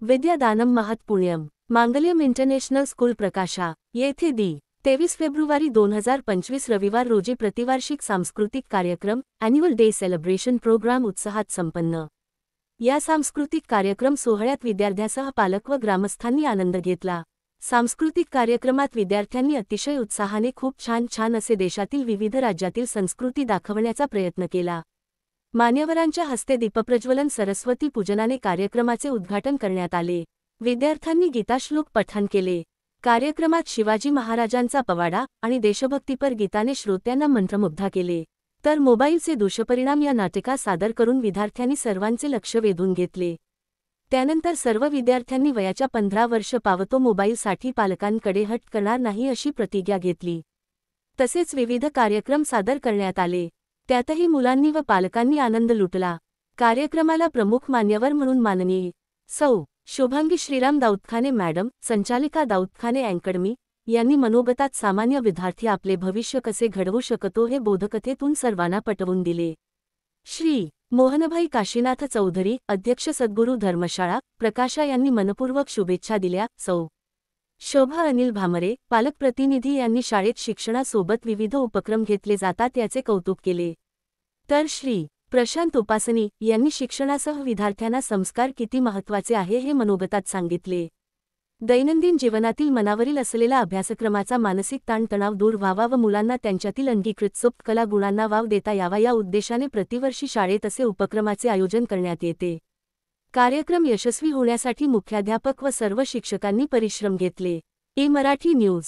विद्यादानम महत्पुण्यम मांगल्यम international school प्रकाशा येथे 23 February 2025 रविवार रोजी प्रतिवार्षिक सांस्कृतिक कार्यक्रम ॲन्युअल डे सेलिब्रेशन प्रोग्राम उत्साहात संपन्न। या सांस्कृतिक कार्यक्रम सोहळ्यात विद्यार्थ्यांसह पालक व ग्रामस्थांनी आनंद घेतला। सांस्कृतिक कार्यक्रमात विद्यार्थ्यांनी अतिशय उत्साहाने खूप छान असे देशातील विविध राज्यातील संस्कृती दाखवण्याचा प्रयत्न केला। मान्यवरांच्या हस्ते दीपप्रज्वलन सरस्वती पूजनाने कार्यक्रमाचे उद्घाटन करण्यात आले। विद्यार्थ्यांनी गीताश्लोक पठण केले। कार्यक्रमात शिवाजी महाराजांचा पवाडा आणि देशभक्तीपर गीताने श्रोत्यांना मंत्रमुग्ध केले। तर मोबाईलचे दुष्परिणाम या नाटिका सादर करून विद्यार्थ्यांनी सर्वांचे लक्ष वेधून घेतले। त्यानंतर सर्व विद्यार्थ्यांनी वयाच्या 15 वर्ष पावतो मोबाईलसाठी पालकांकडे हट करणार नाही अशी प्रतिज्ञा घेतली। तसेच विविध कार्यक्रम सादर करण्यात आले। त्यातही मुलांनी व पालकांनी आनंद लुटला। कार्यक्रमाला प्रमुख मान्यवर म्हणून माननीय सौ शुभांगी श्रीराम दाऊदखाने मॅडम, संचालिका दाऊदखाने अकॅडमी यांनी मनोगतात सामान्य विद्यार्थी आपले भविष्य कसे घडवू शकतो हे बोधकथेतून सर्वांना पटवून दिले। श्री मोहनभाई काशीनाथ चौधरी, अध्यक्ष सद्गुरू धर्मशाळा प्रकाशा यांनी मनपूर्वक शुभेच्छा दिल्या। सौ शोभा अनिल भामरे, पालकप्रतिनिधी यांनी शाळेत शिक्षणासोबत विविध उपक्रम घेतले जातात याचे कौतुक केले। तर श्री प्रशांत उपासनी यांनी शिक्षणासह विद्यार्थ्यांना संस्कार किती महत्त्वाचे आहे हे मनोगतात सांगितले। दैनंदिन जीवनातील मनावरील असलेला अभ्यासक्रमाचा मानसिक ताणतणाव दूर व्हावा व मुलांना त्यांच्यातील अंगीकृत सुप्त कला गुणांना वाव देता यावा या उद्देशाने प्रतिवर्षी शाळेत असे उपक्रमाचे आयोजन करण्यात येते। कार्यक्रम यशस्वी होण्यासाठी मुख्याध्यापक व सर्व शिक्षकांनी परिश्रम घेतले। मराठी न्यूज।